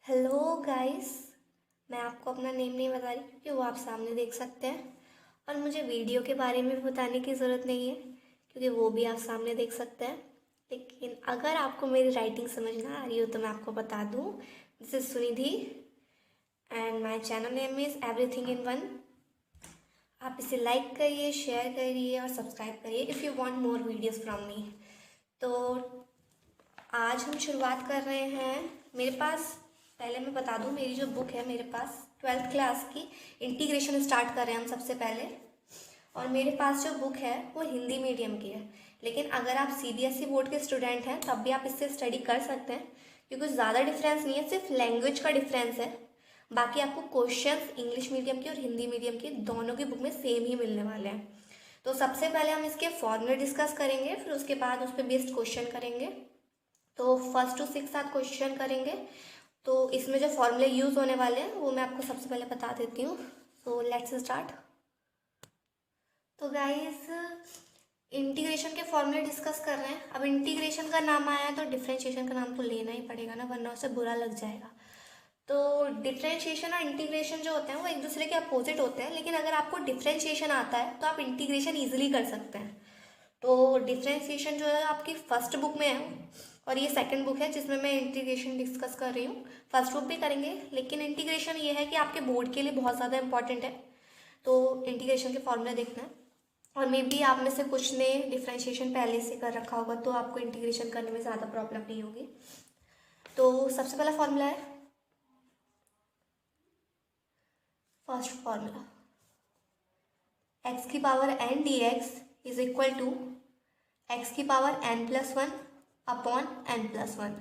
Hello guys. मैं आपको अपना नेम नहीं बता रही क्योंकि वो आप सामने देख सकते हैं। और मुझे वीडियो के बारे में भी बताने की ज़रूरत नहीं है क्योंकि वो भी आप सामने देख सकते हैं। लेकिन अगर आपको मेरी राइटिंग समझ ना आ रही हो तो मैं आपको बता दूँ, this is Sunidhi and my channel name is everything in one. आप इसे लाइक करिए, शेयर करिए और सब्सक्राइब करिए if you want more videos from me. तो आज हम शुरुआत कर रहे हैं। मेरे पास, पहले मैं बता दूं, मेरी जो बुक है मेरे पास 12th क्लास की इंटीग्रेशन स्टार्ट कर रहे हैं हम सबसे पहले। और मेरे पास जो बुक है वो हिंदी मीडियम की है, लेकिन अगर आप सीबीएसई बोर्ड के स्टूडेंट हैं तब भी आप इससे स्टडी कर सकते हैं क्योंकि ज़्यादा डिफरेंस नहीं है, सिर्फ लैंग्वेज का डिफरेंस है। बाकी आपको क्वेश्चंस इंग्लिश मीडियम की और हिंदी मीडियम की दोनों की बुक में सेम ही मिलने वाले हैं। तो सबसे पहले हम इसके फॉर्मूले डिस्कस करेंगे, फिर उसके बाद उस पर बेस्ड क्वेश्चन करेंगे। तो फर्स्ट टू सिक्स आप क्वेश्चन करेंगे। तो इसमें जो फॉर्मूले यूज़ होने वाले हैं वो मैं आपको सबसे पहले बता देती हूँ। So let's start. तो गाइस, इंटीग्रेशन के फॉर्मूले डिस्कस कर रहे हैं। अब इंटीग्रेशन का नाम आया है तो डिफरेंशिएशन का नाम तो लेना ही पड़ेगा ना, वरना उसे बुरा लग जाएगा। तो डिफरेंशिएशन और इंटीग्रेशन जो होते हैं वो एक दूसरे के अपोजिट होते हैं, लेकिन अगर आपको डिफरेंशिएशन आता है तो आप इंटीग्रेशन ईजिली कर सकते हैं। तो डिफरेंशिएशन जो है आपकी फर्स्ट बुक में है और ये सेकंड बुक है जिसमें मैं इंटीग्रेशन डिस्कस कर रही हूँ। फर्स्ट बुक भी करेंगे, लेकिन इंटीग्रेशन ये है कि आपके बोर्ड के लिए बहुत ज़्यादा इंपॉर्टेंट है। तो इंटीग्रेशन के फॉर्मूला देखना है। और मे बी आप में से कुछ ने डिफरेंशिएशन पहले से कर रखा होगा तो आपको इंटीग्रेशन करने में ज़्यादा प्रॉब्लम नहीं होगी। तो सबसे पहला फॉर्मूला है, फर्स्ट फॉर्मूला, एक्स की power n d x is equal to x की power n plus one upon n plus one.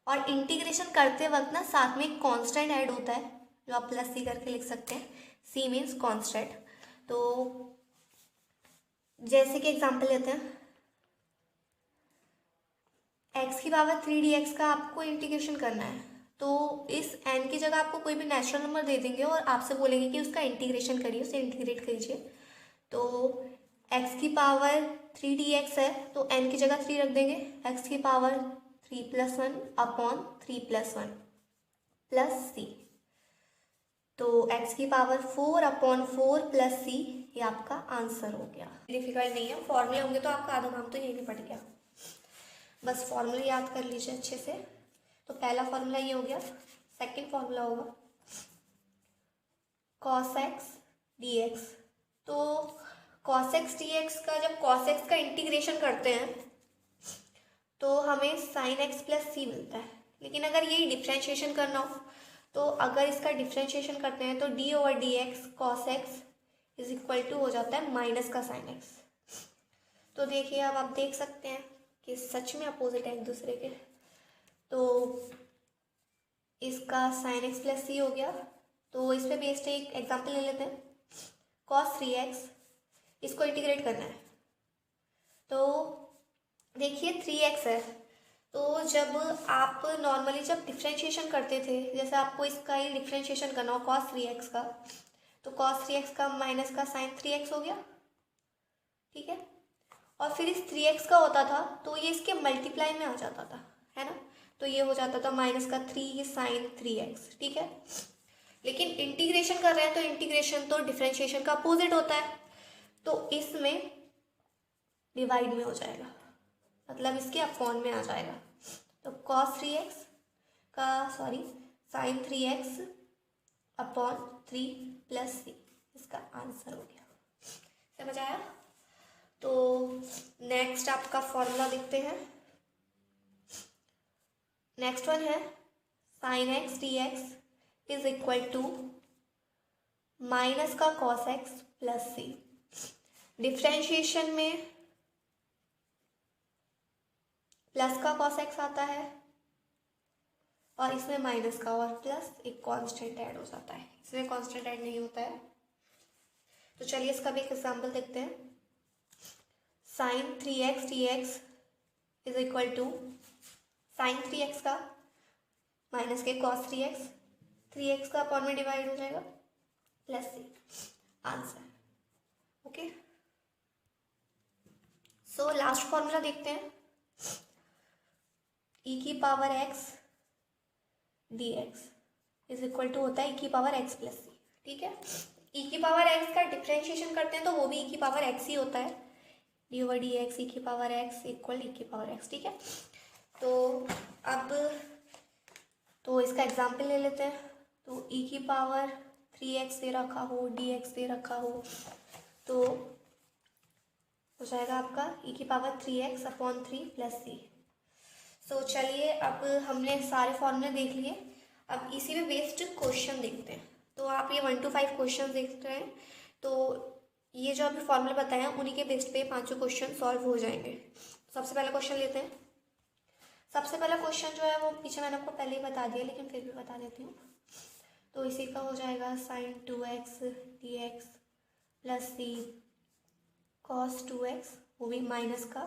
और इंटीग्रेशन करते वक्त ना साथ में एक कांस्टेंट ऐड होता है जो आप प्लस सी करके लिख सकते हैं। C means constant. तो जैसे कि एग्जांपल लेते हैं, एक्स की पावर 3 dx का आपको इंटीग्रेशन करना है। तो इस एन की जगह आपको कोई भी नेचुरल नंबर दे देंगे और आपसे बोलेंगे कि उसका इंटीग्रेशन करिए, उसे इंटीग्रेट कीजिए। तो एक्स की पावर 3 dx है तो एन की जगह 3 रख देंगे। एक्स की पावर 3+1 अपॉन 3+1 प्लस सी। तो एक्स की पावर 4/4 प्लस सी, ये आपका आंसर हो गया। डिफिकल्ट नहीं है, फॉर्मूले होंगे तो आपका आधा काम तो यही भी पड़ गया। बस फॉर्मूला याद कर लीजिए अच्छे से। तो पहला फॉर्मूला ये हो गया। सेकंड फॉर्मूला होगा cos x dx। तो cos x dx का, जब cos x का इंटीग्रेशन करते हैं तो हमें sin x प्लस सी मिलता है। लेकिन अगर यही डिफ्रेंशिएशन करना हो तो अगर इसका डिफ्रेंशिएशन करते हैं तो d/dx cos x is equal to हो जाता है माइनस का sin x। तो देखिए, अब आप देख सकते हैं कि सच में अपोजिट है एक दूसरे के। तो इसका sin x प्लस सी हो गया। तो इस पर बेस्ड एक एग्जांपल ले लेते हैं, cos 3x, इसको इंटीग्रेट करना है। तो देखिए 3x है, तो जब आप नॉर्मली जब डिफ्रेंशिएशन करते थे, जैसे आपको इसका ही डिफ्रेंशिएशन करना हो cos 3x का, तो cos 3x का माइनस का sin 3x हो गया, ठीक है। और फिर इस 3x का होता था तो ये इसके मल्टीप्लाई में आ जाता था, है ना। तो ये हो जाता था माइनस का 3 sin 3x, ठीक है। लेकिन इंटीग्रेशन कर रहे हैं तो इंटीग्रेशन तो डिफरेंशिएशन का अपोजिट होता है, तो इसमें डिवाइड में हो जाएगा, मतलब इसके अपॉन में आ जाएगा। तो cos 3x का, sorry, sin 3x upon 3 plus C, इसका आंसर हो गया। समझ आया। तो नेक्स्ट आपका फॉर्मूला देखते हैं। नेक्स्ट वन है sin x dx is equal to minus का cos x plus C. Differentiation में प्लस का cos x आता है और इसमें माइनस का, और प्लस एक कांस्टेंट ऐड हो जाता है, इसमें कांस्टेंट ऐड नहीं होता है। तो चलिए इसका भी एक एग्जांपल देखते हैं। sin 3x dx is equal to sin 3x का माइनस के cos 3x, 3x का अपॉन में डिवाइड हो जाएगा plus C, answer. Okay, so last formula देखते हैं, e की पावर x dx। Is equal to होता है ई की पावर एक्स प्लस सी। ठीक है, ई की पावर एक्स का डिफ्रेंशिएशन करते हैं तो वो भी ई की पावर एक्स ही होता है, डी ओवर डी एक्स ई की पावर एक्स इक्वल ई की पावर एक्स। ठीक है, तो अब तो इसका एग्जाम्पल ले लेते हैं। तो ई की पावर 3x दे रखा हो, डी एक्स दे रखा हो, तो हो जाएगा आपका ई की पावर 3x अपॉन 3 प्लस सी। सो चलिए, अब हमने सारे फॉर्मूले देख लिए, अब इसी में बेस्ड क्वेश्चन देखते हैं। तो आप ये 1 to 5 क्वेश्चन देख रहे हैं, तो ये जो अभी फॉर्मूले बताए हैं उन्हीं के बेस्ड पे 5 क्वेश्चन सॉल्व हो जाएंगे। सबसे पहला क्वेश्चन लेते हैं। सबसे पहला क्वेश्चन जो है वो पीछे मैंने आपको पहले ही बता दिया, लेकिन फिर भी बता देती हूँ। तो इसी का हो जाएगा sin 2x dx प्लस सी cos 2x, वो भी माइनस का,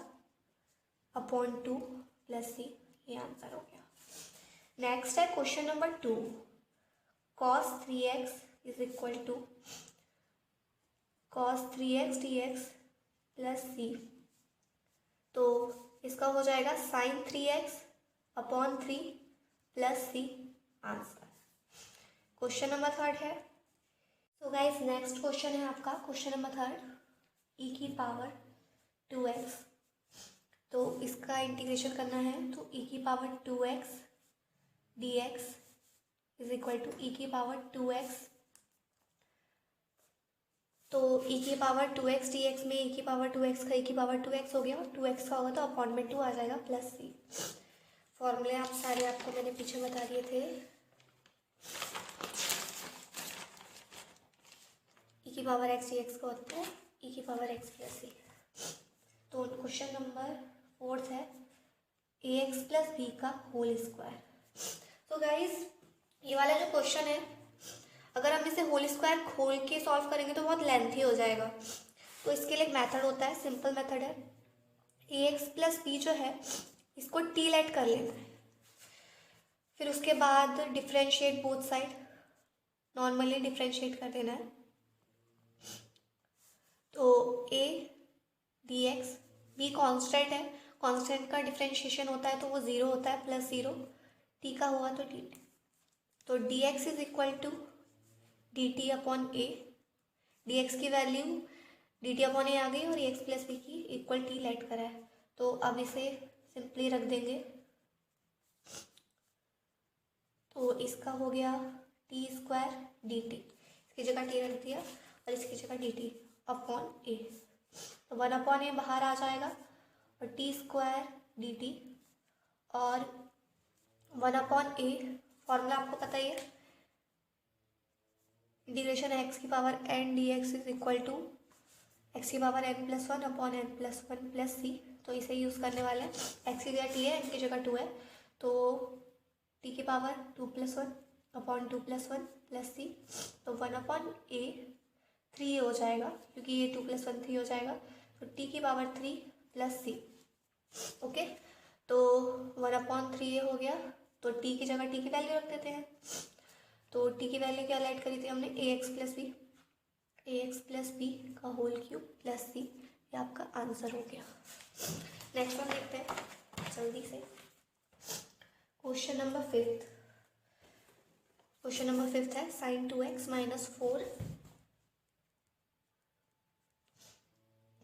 अपॉन 2 प्लस सी। ये आंसर हो गया। नेक्स्ट है question number 2, cos 3x is equal to cos 3x dx plus C. तो इसका हो जाएगा sin 3x upon 3 plus C answer. Question number 3 है। तो गाइस नेक्स्ट क्वेश्चन है आपका क्वेश्चन नंबर 3, ई की पावर 2x। तो इसका इंटीग्रेशन करना है, तो ई की power 2x dx is equal to e की पावर 2x। तो ई की पावर 2x dx में ई की पावर 2x का ई की पावर 2x हो गया, और 2x का होगा तो अपॉन में 2 आ जाएगा प्लस सी। फॉर्मूले आप सारे आपको मैंने पीछे बता दिए थे। ई की पावर एक्स डी एक्स का होता है ई की पावर एक्स प्लस सी। तो क्वेश्चन नंबर 4 है ए एक्स प्लस बी का होल स्क्वायर। तो गाइज ये वाला जो क्वेश्चन है, अगर हम इसे होल स्क्वायर खोल के सॉल्व करेंगे तो बहुत लेंथी हो जाएगा। तो इसके लिए एक मेथड होता है, सिंपल मेथड है। ए एक्स प्लस बी जो है इसको टी लेट कर लेना है, फिर उसके बाद differentiate both side, normally differentiate कर देना है। तो a d x, b constant है, कॉन्स्टेंट का डिफ्रेंशिएशन होता है तो वो 0 होता है, प्लस 0, टी का हुआ तो टी। तो d x is equal to d t upon a, d x की value d t upon a आ गई और एक्स प्लस बी की इक्वल टी लेट करा है। तो अब इसे सिंपली रख देंगे, तो इसका हो गया टी स्क्वायर डी टी, इसकी जगह टी रख दिया और इसकी जगह डी टी अपॉन ए। तो 1 अपॉन ए बाहर आ जाएगा और टी स्क्वायर डी टी, और 1 अपॉन ए फॉर्मूला आपको पता ही है, इंटीग्रेशन एक्स की power n d x is equal to x की power n plus 1 upon n plus 1 plus C. तो इसे यूज़ करने वाले हैं। एक्स की जगह टी है, एन की जगह 2 है, तो टी की power 2 plus 1 upon 2 plus 1 plus C. तो 1 अपॉन ए 3 हो जाएगा, क्योंकि ये 2 प्लस 1 3 हो जाएगा। तो टी की पावर 3 प्लस सी। ओके, तो 1 अपॉन 3 ये हो गया। तो टी की जगह टी की वैल्यू रख देते हैं। तो टी की वैल्यू क्या लेट करी थी हमने, ए एक्स प्लस बी का होल क्यूब प्लस सी। ये आपका आंसर हो गया। नेक्स्ट वन देखते हैं जल्दी से। Question number 5। क्वेश्चन नंबर 5 है sin 2x माइनस 4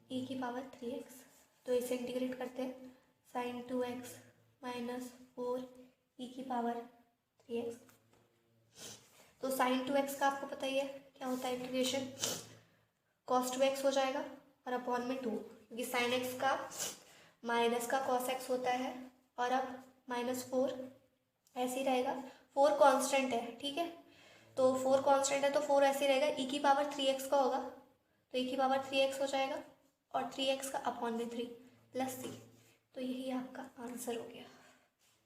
e की पावर 3x। तो इसे इंटीग्रेट करते हैं, sin 2x माइनस 4 e की पावर 3x। तो sin 2x का आपको पता ही है क्या होता है इंटीग्रेशन, cos 2x हो जाएगा और अपॉन में 2, क्योंकि sin x का माइनस का cos x होता है। और अब माइनस 4 ऐसे ही रहेगा, 4 कांस्टेंट है, ठीक है। तो 4 कांस्टेंट है तो 4 ऐसे ही रहेगा, e की पावर 3x का होगा तो e की पावर 3x हो जाएगा, और 3x का अपॉन में 3 प्लस सी। तो यही आपका आंसर हो गया।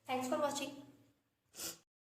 Thanks for watching.